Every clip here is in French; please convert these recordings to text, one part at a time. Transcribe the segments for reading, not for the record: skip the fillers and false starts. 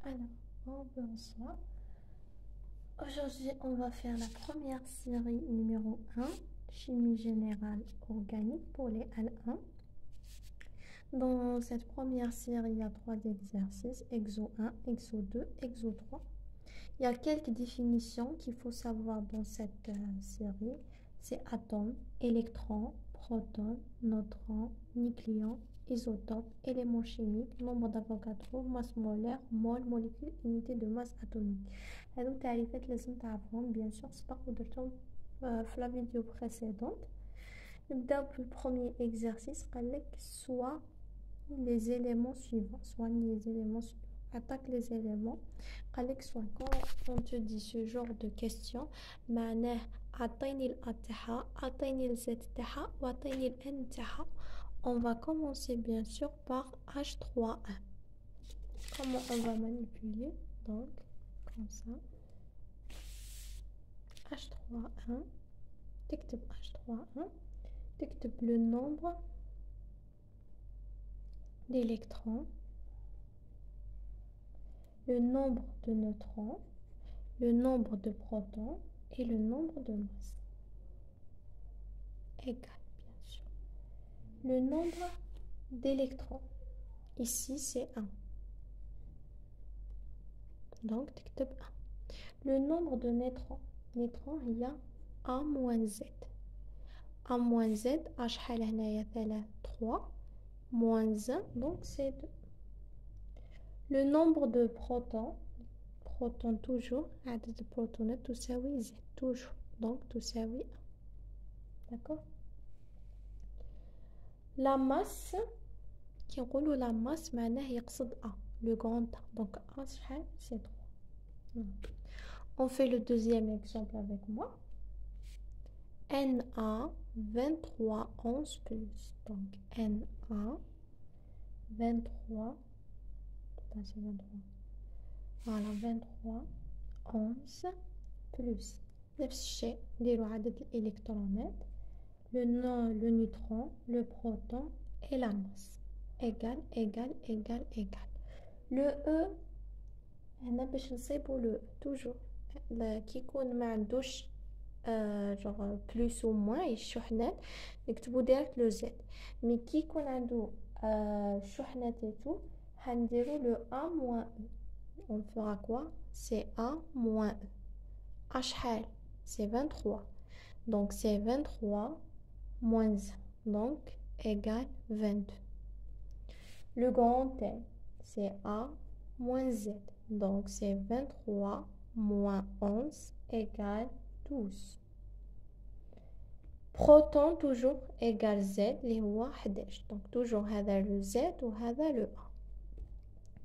Alors, bonsoir. Aujourd'hui, on va faire la première série numéro 1, Chimie générale organique pour les L1. Dans cette première série, il y a 3 exercices, exo 1, exo 2, exo 3. Il y a quelques définitions qu'il faut savoir dans cette série. C'est atome, électron, proton, neutron, nucléon, isotope, élément chimique, nombre d'Avogadro, masse molaire, mole, molécule, unité de masse atomique. هذو تعريفات لازم تعرفهم bien sûr سبق ودرتهم في la vidéo précédente. نبداو بالبروميير exercice قال لك soit les éléments suivants, attaque les éléments. قال لك soit quand on te dit ce genre de question معناه عطيني الأ تاعها عطيني الزد تاعها وعطيني الN تاعها. On va commencer bien sûr par H3A. Comment on va manipuler? Donc comme ça, H3A, تكتب H3A, تكتب le nombre d'électrons, le nombre de neutrons, le nombre de protons et le nombre de masses. Égal, bien sûr. Le nombre d'électrons, ici c'est 1. Donc, تكتب 1. Le nombre de neutrons, il y a A moins Z. A moins Z, شحال هنايا 3, moins 1, donc c'est 2. Le nombre de protons, toujours, عدد البروتونات تساوي Z, toujours, donc تساوي 1. D'accord? La masse, كي نقولوا la masse معناه يقصد A, le grand A. Donc A شحال c'est 3. On fait le deuxième exemple avec moi. Na 23 11 plus. Donc Na 23. Voilà 23 11 plus. نفس الشيء نديرو عدد الإلكترونات, le neutron, le proton et la masse. Égal, égal, égal, égal. Le E, هنا باش نصيبو le E toujours. كي يكون ما عندوش genre plus ou moins الشحنات نكتبو ديريكت لو زد. مي كي يكون عنده شحنات تو هنديرو لو A moins E. On fera quoi? C'est A moins E. شحال c'est 23. Donc c'est 23 moins 1. Donc égale 22. Le grand N, c'est A moins Z. Donc c'est 23 moins 11 égale 12. Proton toujours égale Z, les هو 11. Donc toujours هذا le Z ou هذا le A.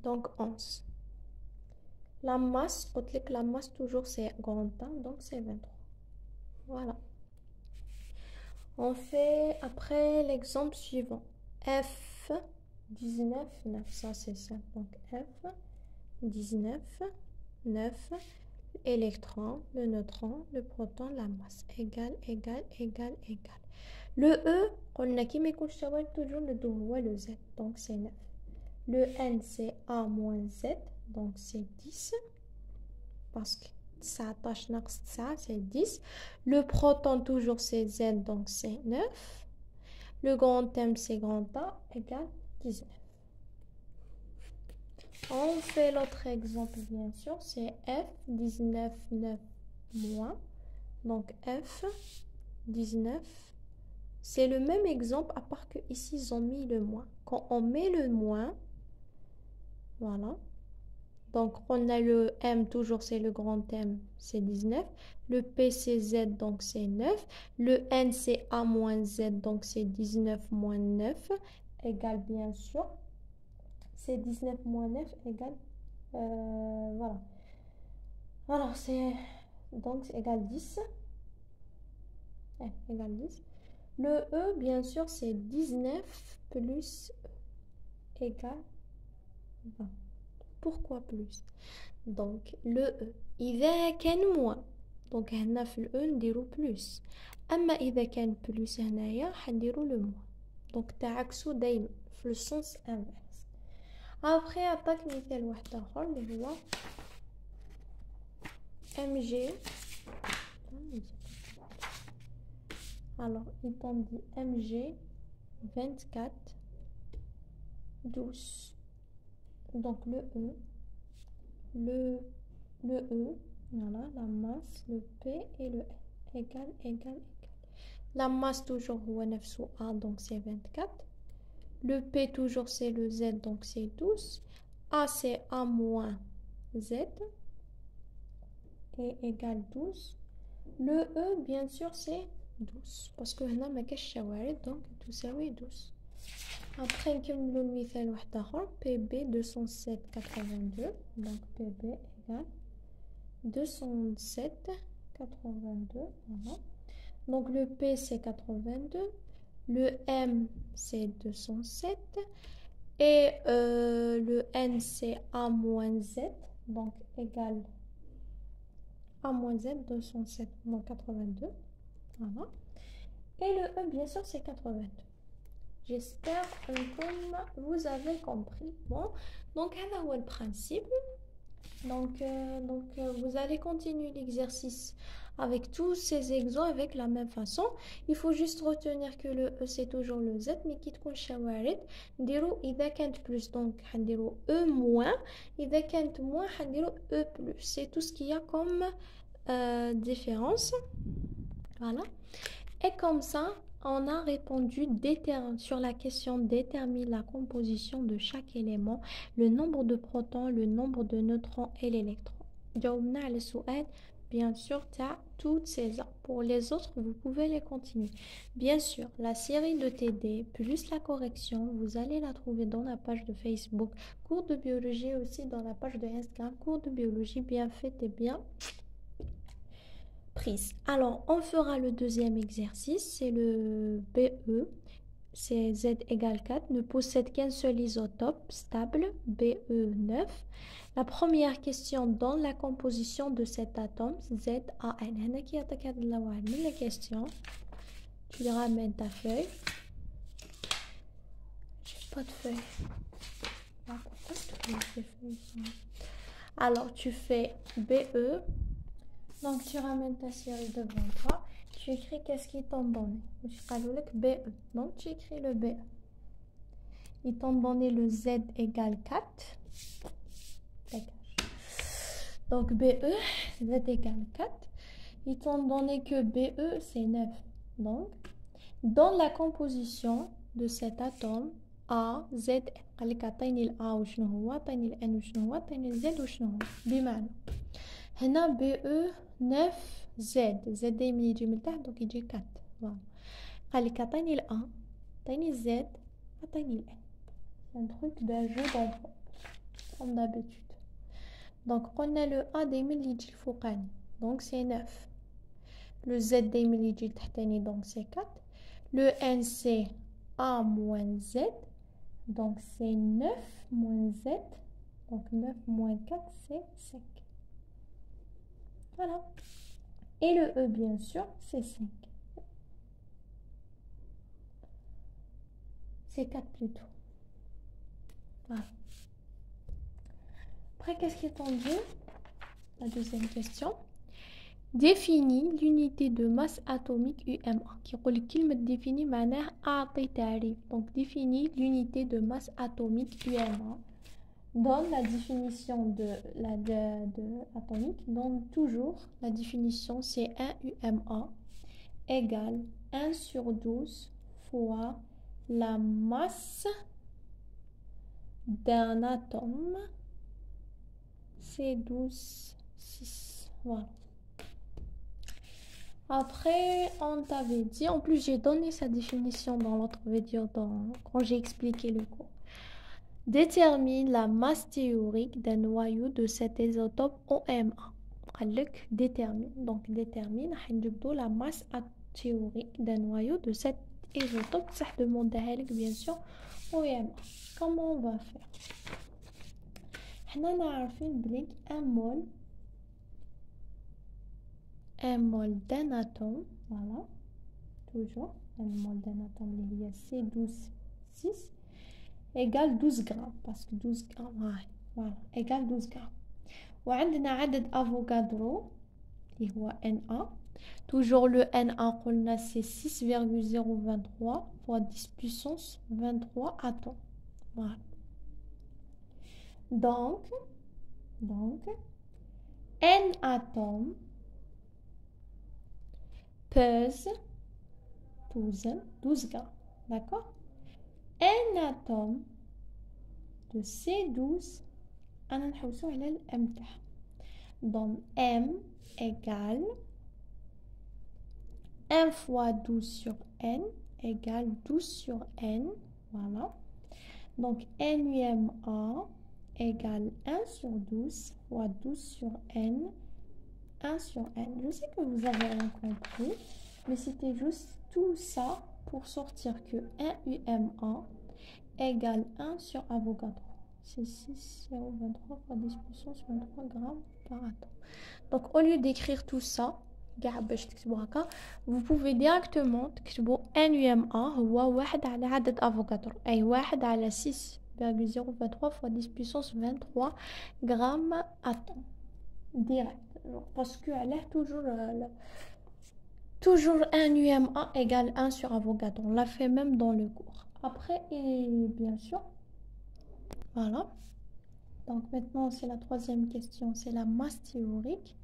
Donc 11. La masse, la masse toujours c'est grand A, donc c'est 23. Voilà. On fait après l'exemple suivant. F 19 9, ça c'est simple. Donc F 19 9, électron, le neutron, le proton, la masse. Égal, égal, égal, égal. Le E, on a qui m'écoute toujours le dos ou le Z, donc c'est 9. Le N c'est A moins Z, donc c'est 10. Parce que ça attache ça c'est 10. Le proton toujours c'est Z, donc c'est 9. Le grand M c'est grand A égale 19. On fait l'autre exemple bien sûr, c'est F 19 9 moins. Donc F 19, c'est le même exemple à part que ici ils ont mis le moins. Quand on met le moins, voilà. Donc on a le M toujours c'est le grand M, c'est 19. Le P c'est Z, donc c'est 9. Le N c'est A moins Z, donc c'est 19 moins 9 égale bien sûr. C'est 19 moins 9 égale voilà. Alors c'est donc c'est égal 10. Égal 10. Le E bien sûr c'est 19 plus E égale 20. Pourquoi plus? Donc le E إذا كان moins donc هنا في ال E نديرو plus. أما إذا كان plus هنايا حنديرو le moins. donc تعكسو دايما في le sens inverse. Après, attaque مثال واحد آخر اللي هو MG. Alors, il t'en dit MG 24 12. Donc le E, le E, voilà, la masse, le P et le N. Égal, égal, égal. La masse toujours هو نفسه A, donc c'est 24. Le P toujours c'est le Z, donc c'est 12. A c'est A moins Z et égal 12. Le E bien sûr c'est 12 parce que هنا ما كاش شوارد donc تساوي 12. Après نكملو المثال واحد آخر PB 207,82 donc PB égale 207,82 voilà. Donc le P c'est 82, le M c'est 207 et le N c'est A moins Z donc égale A moins Z 207 moins 82 voilà. Et le E bien sûr c'est 82. J'espère que vous avez compris. Bon, donc là où est le principe. Donc vous allez continuer l'exercice avec tous ces exemples avec la même façon. Il faut juste retenir que le E c'est toujours le Z mais qui تكون شوارد نديرو إذا كانت plus donc حنديرو E moins إذا كانت moins حنديرو E plus. C'est tout ce qu'il y a comme différence. Voilà. Et comme ça, on a répondu sur la question détermine la composition de chaque élément, le nombre de protons, le nombre de neutrons et l'électron. جاوبنا le سؤال bien sûr t'as toutes ces heures. Pour les autres, vous pouvez les continuer. Bien sûr, la série de TD plus la correction, vous allez la trouver dans la page de Facebook. Cours de biologie aussi dans la page de Instagram. Cours de biologie bien fait et bien prise. Alors, on fera le deuxième exercice, c'est le BE, c'est Z égale 4, ne possède qu'un seul isotope stable, BE9. La première question dans la composition de cet atome, ZAN. Les questions, tu ramènes ta feuille. J'ai pas de feuille. Alors, tu fais BE. Donc, tu ramènes ta série devant toi. Tu écris qu'est-ce qu'ils t'ont donné. BE. Donc, tu écris le BE. Ils t'ont donné le Z égale 4. Donc, BE, Z égale 4. Ils t'ont donné que BE, c'est 9. Donc, dans la composition de cet atome, A, Z, قال لك عطيني ال A وشنو هو، عطيني ال N وشنو هو، عطيني ال Z وشنو هو. بمعنى هنا BE 9 Z دايما يجي من تحت donc يجي 4. voilà. قال لك عطيني ال A، عطيني ال Z، عطيني ال N. C'est un truc d'un jeu d'enfant comme d'habitude. Donc قلنا le A دايما اللي يجي الفوقاني donc c'est 9. Le Z دايما اللي يجي التحتاني donc c'est 4. Le N c'est A moins Z donc c'est 9 moins Z donc 9 moins 4 c'est 5. Voilà. Et le E, bien sûr, c'est 5. C'est 4 plutôt. Voilà. Après, qu'est-ce qui est en jeu? La deuxième question. Définis l'unité de masse atomique UMA. Qui me définit manière أعطي تعريف. Donc, définis l'unité de masse atomique UMA. Donne la définition de atomique. Donne toujours la définition, c'est 1 UMA égale 1 sur 12 fois la masse d'un atome, c'est 12,6. Voilà. Après, on t'avait dit, en plus j'ai donné sa définition dans l'autre vidéo quand j'ai expliqué le cours. Détermine la masse théorique d'un noyau de cet isotope OMA. Détermine. Donc détermine la masse théorique d'un noyau de cet isotope. Ça demande bien sûr OMA. Comment on va faire? On a un mol d'un atome. Voilà. Toujours un mol d'un atome. Il y a C12,6. égale 12 grammes parce que 12 grammes voilà égale 12 grammes. وعندنا عدد افوغادرو اللي هو Na. Toujours le Na قلنا c'est 6,023 fois 10 puissance 23 atomes. Voilà. Donc N atomes pèse 12 grammes. D'accord? N atomes de C12 أنا نحوسو على الام تاعها. Donc M égale 1 fois 12 sur N égale 12 sur N. Voilà. Donc NUMA égale 1 sur 12 fois 12 sur N. 1 sur N. Je sais que vous avez rien compris, mais c'était juste tout ça pour sortir que 1 UMA égale 1 sur Avogadro. C'est 6,023 fois 10 puissance 23 grammes par atome. Donc au lieu d'écrire tout ça, vous pouvez directement تكتبوا NUMA هو 1 على عدد افوغادرو اي 1 على 6,023 fois 10 puissance 23 grammes atome direct, parce que toujours un UMA égale 1 sur Avogadro. On l'a fait même dans le cours. Après, et bien sûr, voilà. Donc maintenant, c'est la troisième question, c'est la masse théorique.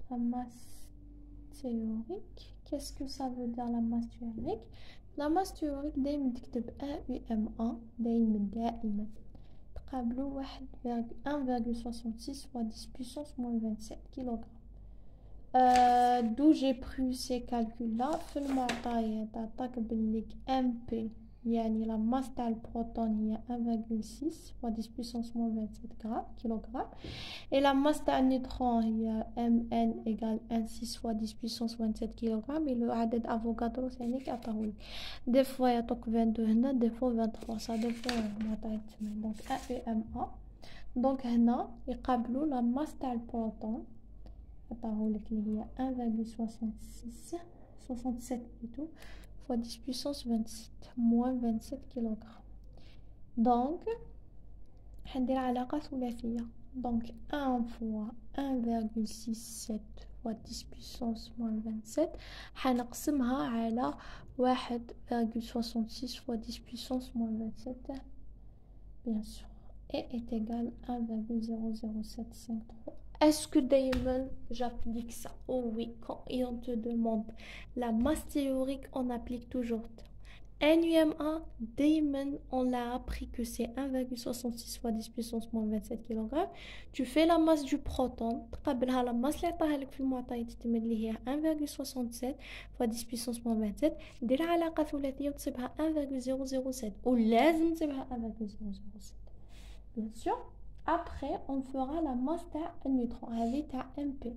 La masse théorique, qu'est-ce que ça veut dire la masse théorique? La masse théorique, دايما تكتب 1 UMA دايما تقابلوا 1,66 fois 10 puissance moins 27 kg. D'où j'ai pris ces calculs là. في المعطيات عطاك باللي MP يعني la masse تاع البروتون هي 1,6 fois 10 puissance moins 27 kg et la masse تاع النيوترون هي Mn égale 1,6 fois 10 puissance 27 kg et le عدد افوغادرو ثاني عطاهولي دي فوا يعطوك 22 هنا دي فوا 23 صا دي فوا المعطيات تما. دونك AUMA دونك هنا يقابلوا la masse تاع البروتون عطاهولك اللي هي 1,67 plutôt fois 10 puissance 27 moins 27 kg. Donc حندير علاقة ثلاثية. Donc 1 fois 1,67 fois 10 puissance moins 27 حنقسمها على 1,66 fois 10 puissance moins 27 bien sûr et est égal 1,00753. Est-ce que Damon, j'applique ça? Oh oui, quand on te demande la masse théorique, on applique toujours. NUMA, Damon, on l'a appris que c'est 1,66 fois 10 puissance moins 27 kg. Tu fais la masse du proton, تقابلها la masse اللي عطاها لك في المعطيات اللي هي 1,67 fois 10 puissance moins 27 دير علاقة ثلاثية وتصيبها 1,007 ولازم تصيبها 1,007 bien sûr. Après, on fera la masse تاع النيوترون هذه تاع MP.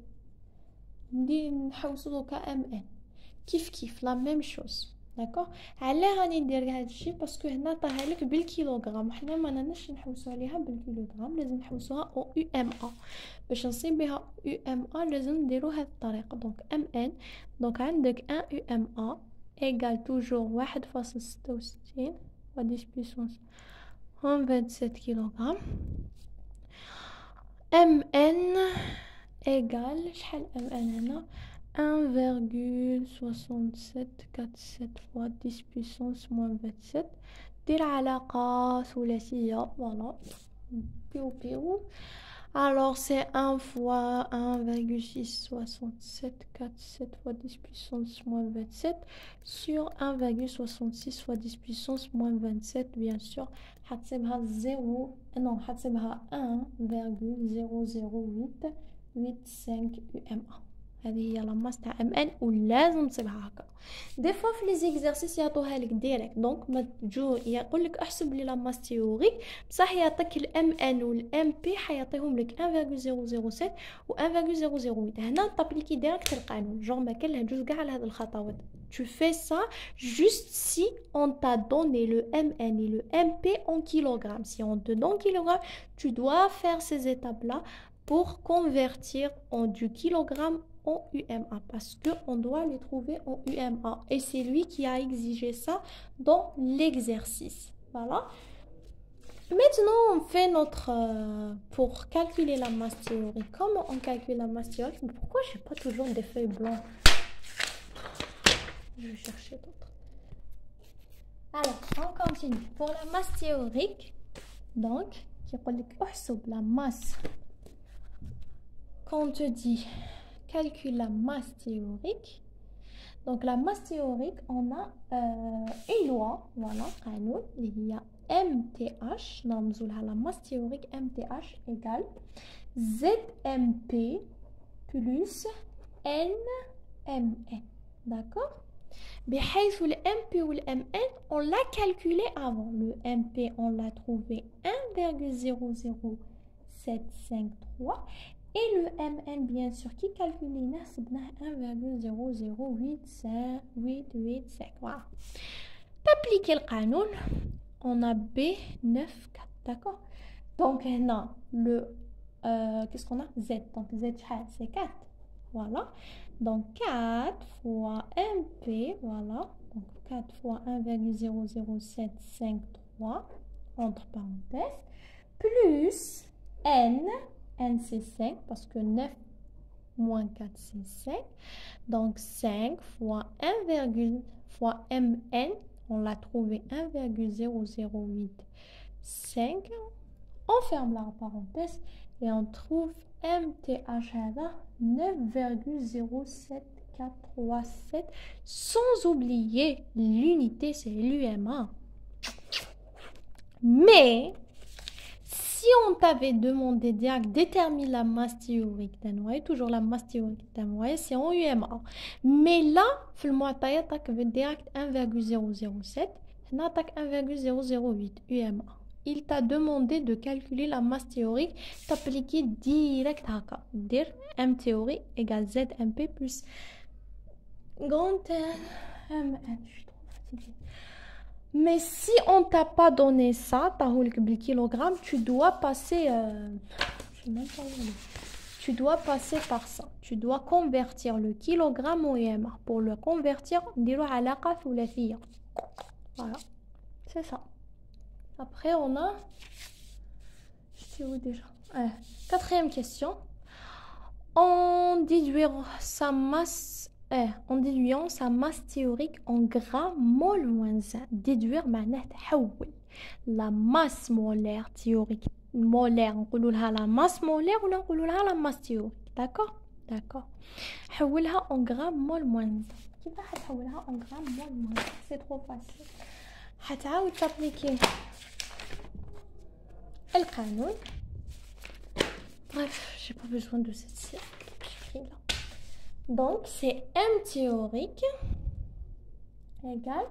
ندير نحوسو دوكا MN كيف la même chose. داكوغ. علاه راني ندير هذا الشيء باسكو هنا عطاها لك بالكيلوغرام، حنا ما راناش نحوسو عليها بالكيلوغرام، لازم نحوسوها او UMA. باش نصيب بها UMA لازم نديرو هذه الطريقه. دونك MN دونك عندك 1 UMA ايغال توجور 1,66 fois 10 puissance 27 kg. MN égale شحال MN هنا 1,6747 fois 10 puissance moins 27 دير علاقة ثلاثية voilà بيو. Alors c'est 1 fois 1,6747 fois 10 puissance moins 27 sur 1,66 fois 10 puissance moins 27 bien sûr حتسيبها 0 non حتسيبها 1,00885 UMA. هذه هي لا ماس تاع MN ولازم تصيبها هكا. دي فوا في لي زيكزارسيس يعطوها لك ديريكت دونك ما تجو يقول لك احسب لي لا ماس تيوريك بصح يعطيك الMN والMP حيعطيهم لك 1,007 و 1,008. هنا طابليكي ديريكت القانون جون ما كان له جوج كاع على هذه الخطوات. Tu fais ça juste si on t'a donné le MN et le MP en kilogrammes. Si on te donne kilogrammes, tu dois faire ces étapes-là pour convertir du kilogramme en UMA parce qu'on doit les trouver en UMA et c'est lui qui a exigé ça dans l'exercice. Voilà. Maintenant, on fait notre... pour calculer la masse théorique. Comment on calcule la masse théorique? Mais pourquoi je n'ai pas toujours des feuilles blanches? Je vais chercher d'autres. Alors, on continue. Pour la masse théorique, donc, qui dit la masse. Quand on te dit calcule la masse théorique, donc la masse théorique, on a une loi, voilà, il y a MTH, la masse théorique MTH égale ZMP plus NMN, d'accord? بحيث le MP ou le MN, on l'a calculé avant. Le MP, on l'a trouvé 1,00753. Et le MN, bien sûr, qui calcule 1,00885. Voilà. T'appliques le canon, on a B94, d'accord? Donc, non, qu'est-ce qu'on a? Z. Donc, Z, c'est 4. Voilà. Donc, 4 fois MP, voilà. Donc, 4 fois 1,00753, entre parenthèses, plus N c'est 5, parce que 9 moins 4, c'est 5. Donc, 5 fois 1, fois MN, on l'a trouvé 1,0085. On ferme la parenthèse et on trouve MTH à 9,07437, sans oublier l'unité, c'est l'UMA. Mais si on t'avait demandé direct détermine la masse théorique d'un noyau, toujours la masse théorique d'un noyau, c'est en UMA. Mais là, le moitié attaque direct 1,007, on attaque 1,008 UMA. Il t'a demandé de calculer la masse théorique, t'appliquer direct à dire M théorie égale ZMP plus grand MN. Je suis trop fatiguée. Mais si on t'a pas donné ça, t'as le kilogramme, tu dois passer. Je sais même pas où. Tu dois passer par ça. Tu dois convertir le kilogramme au UMA. Pour le convertir, dire à la fille. Voilà, c'est ça. Après, on a... Je sais où déjà. Quatrième question. En déduisant sa masse théorique en grammes mol moins 1. Déduire معناه تحول. La masse molaire théorique. Molaire, on dit la masse molaire ou on dit la masse théorique. D'accord? D'accord. حولها en grammes mol moins 1. كيف راح تحولها en grammes mol moins 1? C'est trop facile. حتعاود تابليكي القانون. Bref, j'ai pas besoin de cette série là. Donc c'est M théorique égale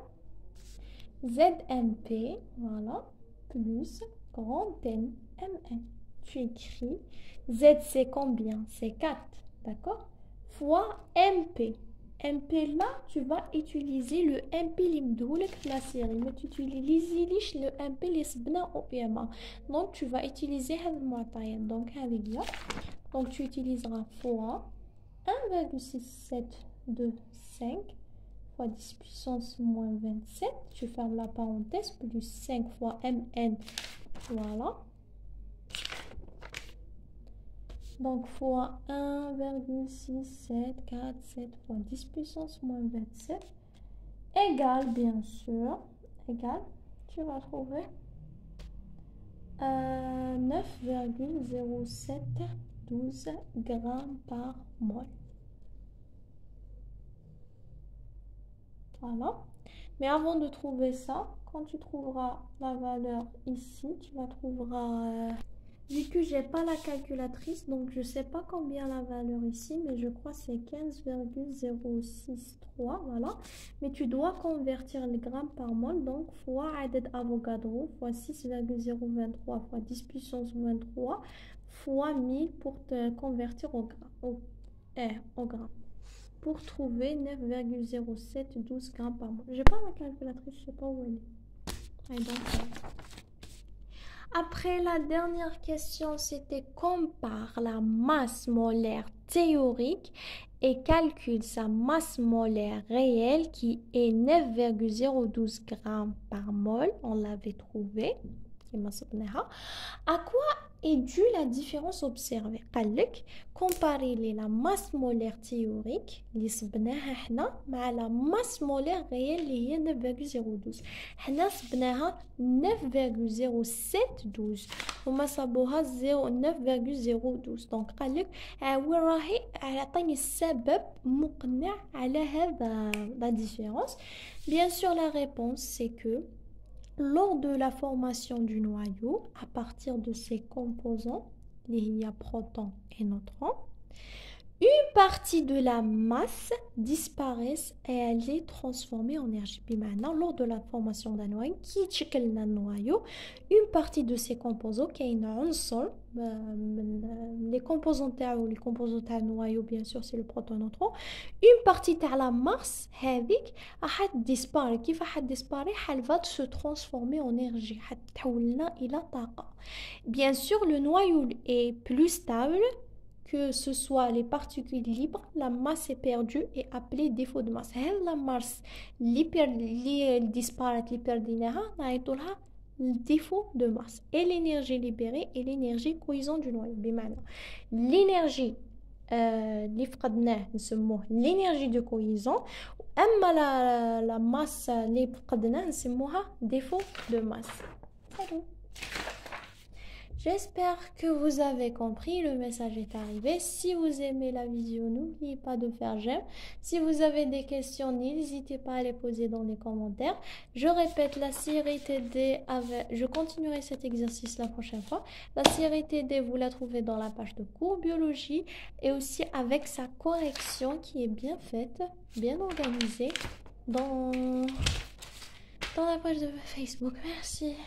ZMP, voilà, plus grand N MN. Tu écris Z c'est combien? C'est 4, d'accord? Fois MP. MP là, tu vas utiliser le MP limdoulek la série. Mais tu utilises le MP lisbna au PMA. Donc tu vas utiliser le moitié. Donc tu utiliseras fois 1,6725 fois 10 puissance moins 27. Tu fermes la parenthèse plus 5 fois MN. Voilà. Donc, fois 1,6747 fois 10 puissance moins 27 égale, bien sûr, égale, tu vas trouver 9,0712 grammes par mol. Voilà. Mais avant de trouver ça, quand tu trouveras la valeur ici, tu la trouveras... vu que j'ai pas la calculatrice, donc je sais pas combien la valeur ici, mais je crois c'est 15,063, voilà. Mais tu dois convertir les grammes par mol, donc fois Added Avogadro, fois 6,023 fois 10 puissance 23 fois 1000 pour te convertir au gramme, au gramme. Pour trouver 9,0712 grammes par mol. J'ai pas la calculatrice, je sais pas où elle est. Allez, donc, après, la dernière question, c'était compare la masse molaire théorique et calcule sa masse molaire réelle qui est 9,012 grammes par mol. On l'avait trouvé. À quoi est due la différence observée? قال لك comparer la masse molaire théorique اللي صبناها حنا مع la masse molaire réelle اللي هي 9,012. حنا صبناها 9,0712 هما صابوها 9,012. دونك قال لك وين راهي عطيني السبب مقنع على هذا la différence. Bien sûr la réponse c'est que lors de la formation du noyau, à partir de ses composants, il y a protons et neutrons, une partie de la masse disparaît et elle est transformée en énergie. Maintenant, lors de la formation d'un noyau, qui est le noyau, une partie de ces composants, qui est les composants du noyau, bien sûr, c'est le proton neutron. Une partie de la masse, elle disparaît. Qui disparaît, elle va se transformer en énergie. Bien sûr, le noyau est plus stable. Que ce soit les particules libres, la masse est perdue et appelée défaut de masse. La masse disparaît, le défaut de masse. Et l'énergie libérée et l'énergie cohésion du noyau. L'énergie l'énergie de cohésion, la masse défaut de masse. Salut. J'espère que vous avez compris, le message est arrivé. Si vous aimez la vidéo, n'oubliez pas de faire j'aime. Si vous avez des questions, n'hésitez pas à les poser dans les commentaires. Je répète, la série TD, je continuerai cet exercice la prochaine fois. La série TD, vous la trouvez dans la page de cours biologie et aussi avec sa correction qui est bien faite, bien organisée dans la page de Facebook. Merci.